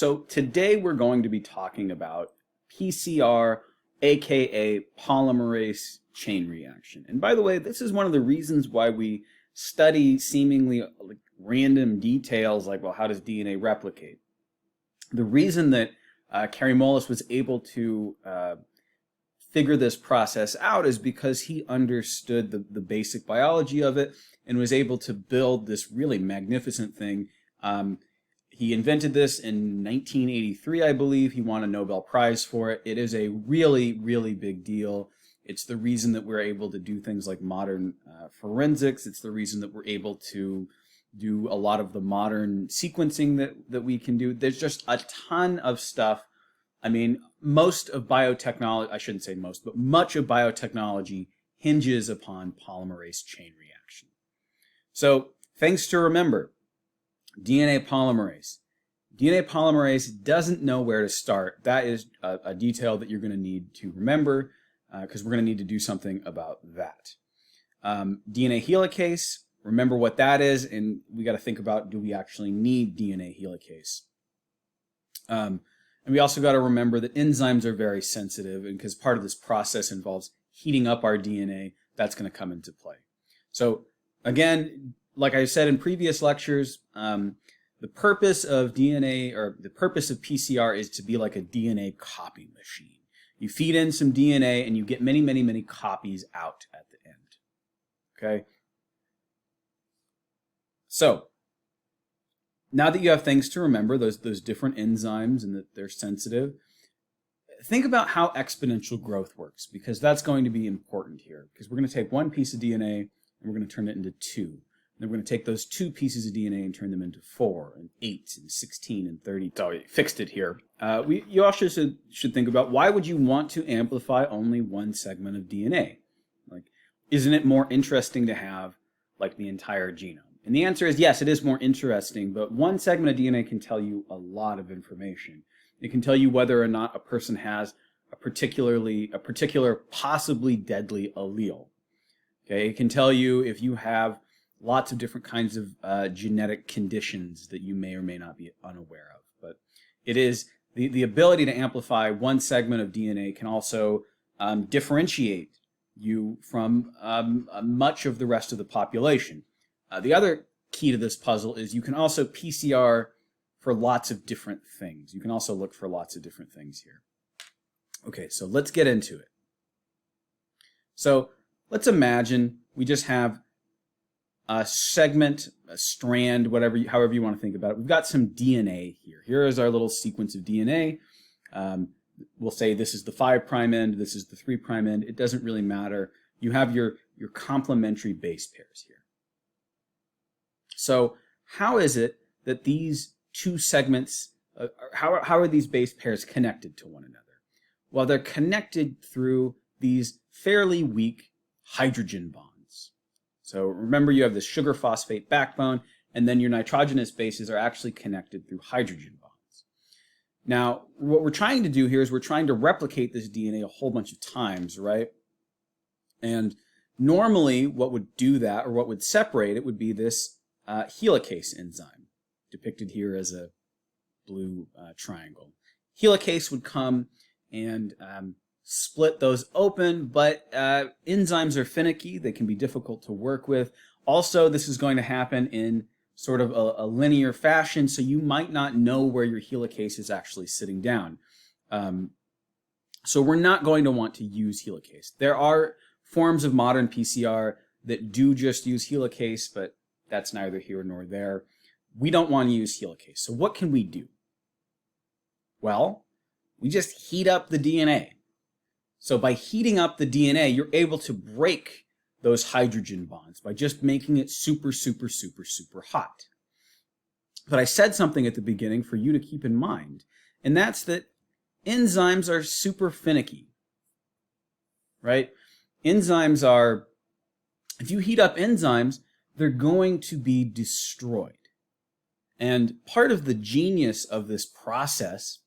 So today we're going to be talking about PCR, aka polymerase chain reaction. And by the way, this is one of the reasons why we study seemingly random details like, well, how does DNA replicate? The reason that Kary Mullis was able to figure this process out is because he understood the basic biology of it and was able to build this really magnificent thing. He invented this in 1983, I believe. He won a Nobel Prize for it. It is a really, really big deal. It's the reason that we're able to do things like modern forensics. It's the reason that we're able to do a lot of the modern sequencing that we can do. There's just a ton of stuff. I mean, most of biotechnology, I shouldn't say most, but much of biotechnology hinges upon polymerase chain reaction. So things to remember. DNA polymerase. DNA polymerase doesn't know where to start. That is a detail that you're going to need to remember because we're going to need to do something about that. DNA helicase, remember what that is, and we got to think about, do we actually need DNA helicase? And we also got to remember that enzymes are very sensitive, and because part of this process involves heating up our DNA, that's going to come into play. So again, like I said in previous lectures, the purpose of DNA, or the purpose of PCR, is to be like a DNA copy machine. You feed in some DNA and you get many, many, many copies out at the end. Okay? So, now that you have things to remember, those different enzymes and that they're sensitive, think about how exponential growth works, because that's going to be important here. Because we're going to take one piece of DNA and we're going to turn it into two. Then we're going to take those two pieces of DNA and turn them into 4 and 8 and 16 and 30. So I fixed it here. You also should think about, why would you want to amplify only one segment of DNA? Like, isn't it more interesting to have like the entire genome? And the answer is yes, it is more interesting, but one segment of DNA can tell you a lot of information. It can tell you whether or not a person has a particular possibly deadly allele. Okay, it can tell you if you have lots of different kinds of genetic conditions that you may or may not be unaware of. But it is the ability to amplify one segment of DNA can also differentiate you from much of the rest of the population. The other key to this puzzle is you can also PCR for lots of different things. You can also look for lots of different things here. Okay, so let's get into it. So let's imagine we just have a segment, a strand, however you want to think about it. We've got some DNA here. Here is our little sequence of DNA. We'll say this is the 5' end, this is the 3' end. It doesn't really matter. You have your complementary base pairs here. So how is it that these two segments, how are these base pairs connected to one another? Well, they're connected through these fairly weak hydrogen bonds. So remember, you have this sugar phosphate backbone, and then your nitrogenous bases are actually connected through hydrogen bonds. Now, what we're trying to do here is we're trying to replicate this DNA a whole bunch of times, right? And normally what would do that, or what would separate it, would be this helicase enzyme, depicted here as a blue triangle. Helicase would come and split those open, but enzymes are finicky. They can be difficult to work with. Also, this is going to happen in sort of a linear fashion, so you might not know where your helicase is actually sitting down. So we're not going to want to use helicase. There are forms of modern PCR that do just use helicase, but that's neither here nor there. We don't want to use helicase. So what can we do? Well, we just heat up the DNA. So by heating up the DNA, you're able to break those hydrogen bonds by just making it super, super, super, super hot. But I said something at the beginning for you to keep in mind, and that's that enzymes are super finicky, right? Enzymes are, if you heat up enzymes, they're going to be destroyed. And part of the genius of this process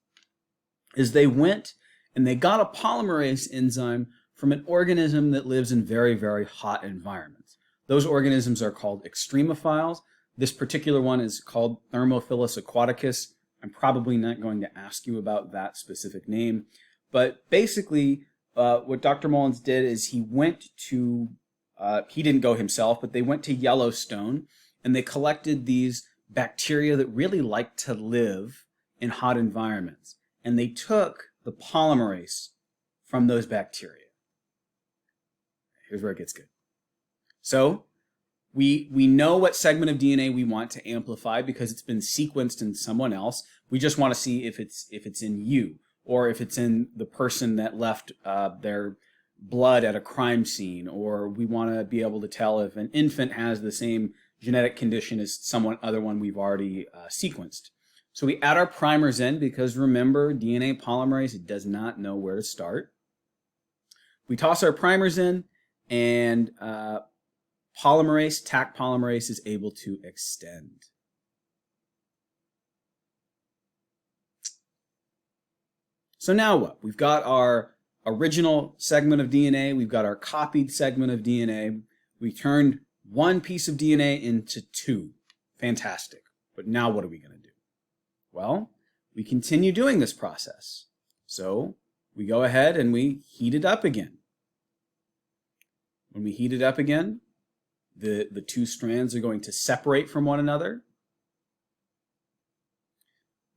is they went and they got a polymerase enzyme from an organism that lives in very, very hot environments. Those organisms are called extremophiles. This particular one is called Thermophilus aquaticus. I'm probably not going to ask you about that specific name, but basically what Dr. Mullins did is he went to, he didn't go himself, but they went to Yellowstone and they collected these bacteria that really like to live in hot environments. And they took the polymerase from those bacteria. Here's where it gets good. So we know what segment of DNA we want to amplify because it's been sequenced in someone else. We just want to see if it's in you, or if it's in the person that left their blood at a crime scene, or we want to be able to tell if an infant has the same genetic condition as someone other one we've already sequenced. So we add our primers in because remember, DNA polymerase, it does not know where to start. We toss our primers in, and polymerase, Taq polymerase, is able to extend. So now what? We've got our original segment of DNA. We've got our copied segment of DNA. We turned one piece of DNA into two. Fantastic. But now what are we going to do? Well, we continue doing this process. So we go ahead and we heat it up again. When we heat it up again, the two strands are going to separate from one another.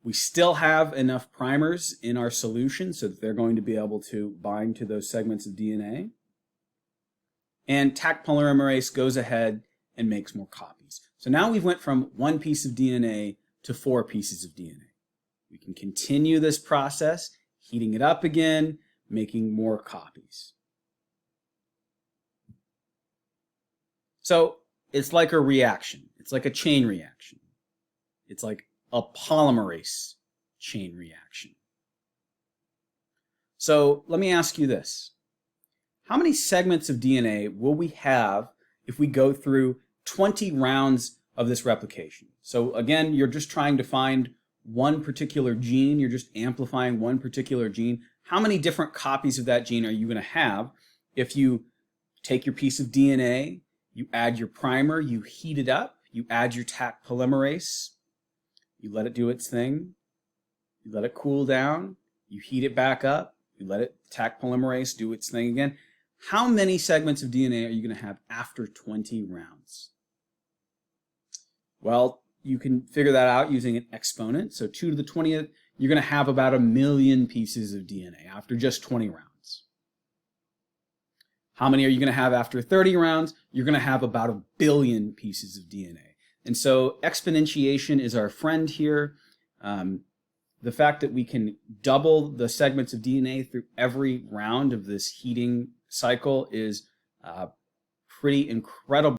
We still have enough primers in our solution so that they're going to be able to bind to those segments of DNA. And Taq polymerase goes ahead and makes more copies. So now we've went from one piece of DNA to 4 pieces of DNA. We can continue this process, heating it up again, making more copies. So it's like a reaction. It's like a chain reaction. It's like a polymerase chain reaction. So let me ask you this. How many segments of DNA will we have if we go through 20 rounds of this replication? So again, you're just trying to find one particular gene. You're just amplifying one particular gene. How many different copies of that gene are you going to have if you take your piece of DNA, you add your primer, you heat it up, you add your Taq polymerase, you let it do its thing, you let it cool down, you heat it back up, you let it Taq polymerase do its thing again. How many segments of DNA are you going to have after 20 rounds? Well, you can figure that out using an exponent. So 2 to the 20th, you're going to have about 1 million pieces of DNA after just 20 rounds. How many are you going to have after 30 rounds? You're going to have about 1 billion pieces of DNA. And so exponentiation is our friend here. The fact that we can double the segments of DNA through every round of this heating cycle is pretty incredible.